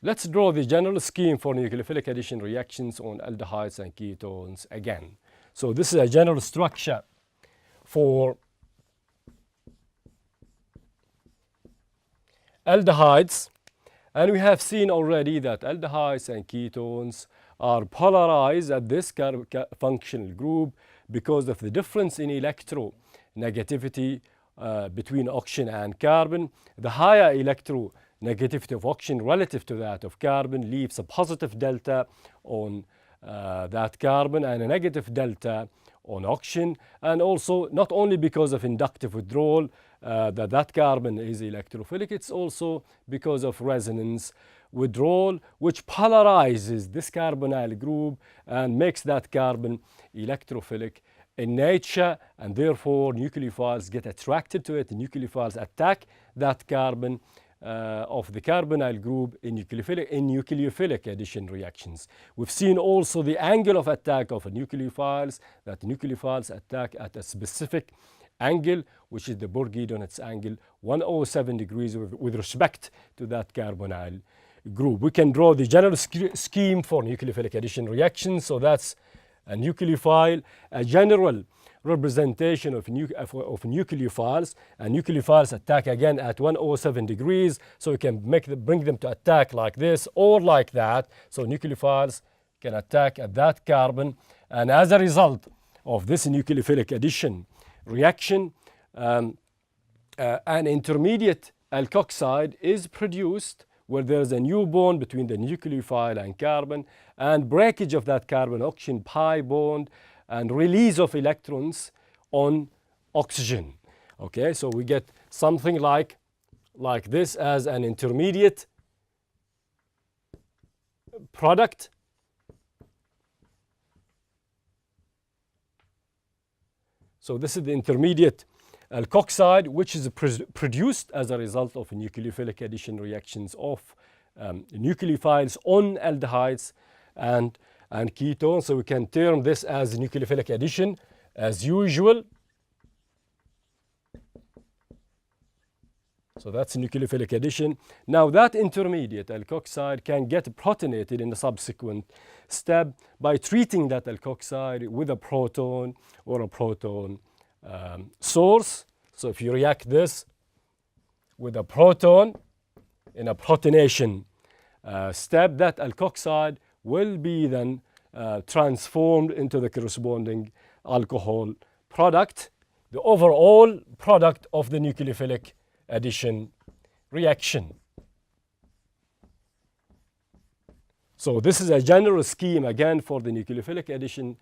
Let's draw the general scheme for nucleophilic addition reactions on aldehydes and ketones again. So this is a general structure for aldehydes, and we have seen already that aldehydes and ketones are polarized at this functional group because of the difference in electronegativity between oxygen and carbon. The higher electronegativity of oxygen relative to that of carbon leaves a positive delta on that carbon and a negative delta on oxygen, and also not only because of inductive withdrawal that carbon is electrophilic, it's also because of resonance withdrawal, which polarizes this carbonyl group and makes that carbon electrophilic in nature, and therefore nucleophiles get attracted to it. Nucleophiles attack that carbon of the carbonyl group in nucleophilic addition reactions. We've seen also the angle of attack of nucleophiles, that nucleophiles attack at a specific angle, which is the Borg-Giedonitz angle, 107 degrees with respect to that carbonyl group. We can draw the general scheme for nucleophilic addition reactions. So that's a nucleophile, a general representation of nucleophiles, and nucleophiles attack again at 107 degrees, so you can bring them to attack like this or like that. So nucleophiles can attack at that carbon, and as a result of this nucleophilic addition reaction, an intermediate alkoxide is produced where there is a new bond between the nucleophile and carbon, and breakage of that carbon-oxygen pi bond and release of electrons on oxygen. Okay, so we get something like this as an intermediate product. So this is the intermediate alkoxide, which is produced as a result of nucleophilic addition reactions of nucleophiles on aldehydes and ketones. So we can term this as nucleophilic addition as usual. So that's nucleophilic addition. Now that intermediate alkoxide can get protonated in a subsequent step by treating that alkoxide with a proton or a proton source. So if you react this with a proton in a protonation step, that alkoxide will be then transformed into the corresponding alcohol product, the overall product of the nucleophilic addition reaction. So this is a general scheme again for the nucleophilic addition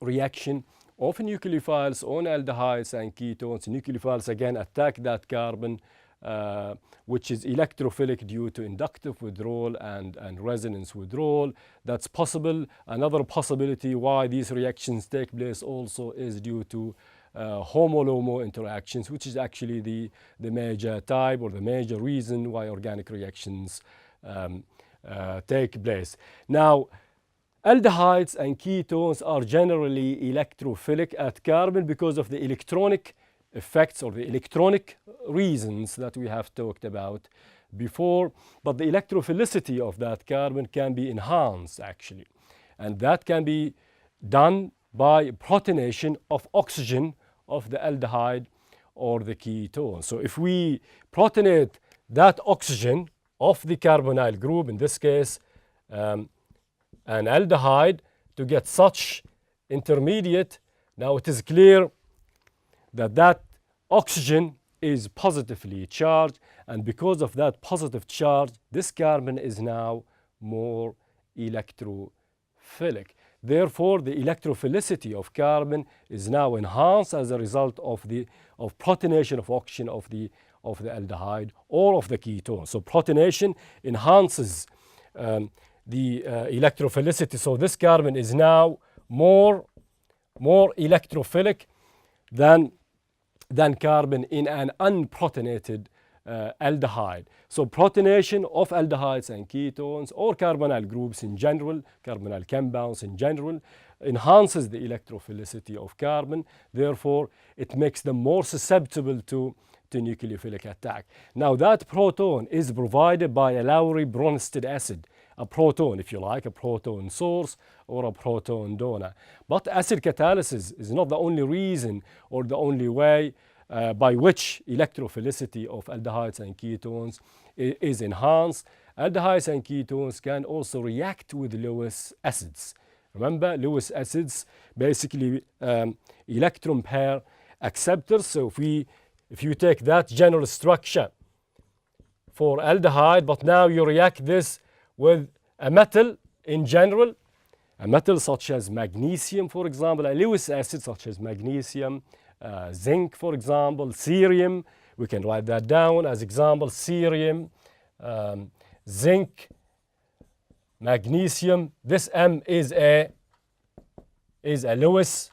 reaction of nucleophiles on aldehydes and ketones. Nucleophiles again attack that carbon, which is electrophilic due to inductive withdrawal and resonance withdrawal. That's possible. Another possibility why these reactions take place also is due to homo-LOMO interactions, which is actually the major type or the major reason why organic reactions take place. Now, aldehydes and ketones are generally electrophilic at carbon because of the electronic effects or the electronic reasons that we have talked about before, but the electrophilicity of that carbon can be enhanced actually, and that can be done by protonation of oxygen of the aldehyde or the ketone. So if we protonate that oxygen of the carbonyl group, in this case an aldehyde, to get such intermediate, now it is clear that oxygen is positively charged, and because of that positive charge, this carbon is now more electrophilic. Therefore, the electrophilicity of carbon is now enhanced as a result of protonation of oxygen of the aldehyde or of the ketone. So protonation enhances the electrophilicity. So this carbon is now more electrophilic than carbon in an unprotonated aldehyde. So protonation of aldehydes and ketones or carbonyl groups in general, carbonyl compounds in general, enhances the electrophilicity of carbon. Therefore, it makes them more susceptible to to nucleophilic attack. Now that proton is provided by a Lowry-Bronsted acid, a proton, if you like, a proton source or a proton donor. But acid catalysis is not the only reason or the only way by which electrophilicity of aldehydes and ketones is enhanced. Aldehydes and ketones can also react with Lewis acids. Remember, Lewis acids basically electron pair acceptors. So if you take that general structure for aldehyde, but now you react this with a metal in general, a metal such as magnesium, for example, a Lewis acid such as magnesium, zinc, for example, cerium. We can write that down as example: cerium, zinc, magnesium. This M is a Lewis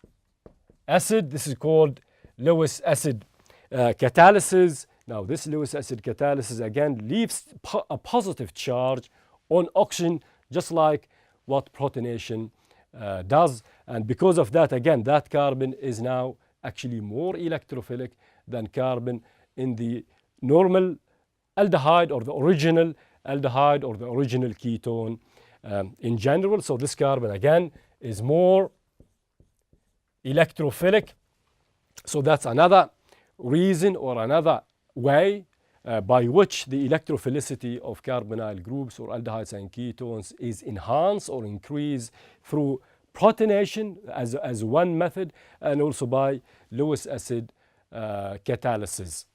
acid. This is called Lewis acid catalysis. Now this Lewis acid catalysis again leaves a positive charge on oxygen, just like what protonation does. And because of that, again, that carbon is now actually more electrophilic than carbon in the normal aldehyde or the original aldehyde or the original ketone in general. So this carbon again is more electrophilic. So that's another reason or another way by which the electrophilicity of carbonyl groups or aldehydes and ketones is enhanced or increased through protonation as one method, and also by Lewis acid catalysis.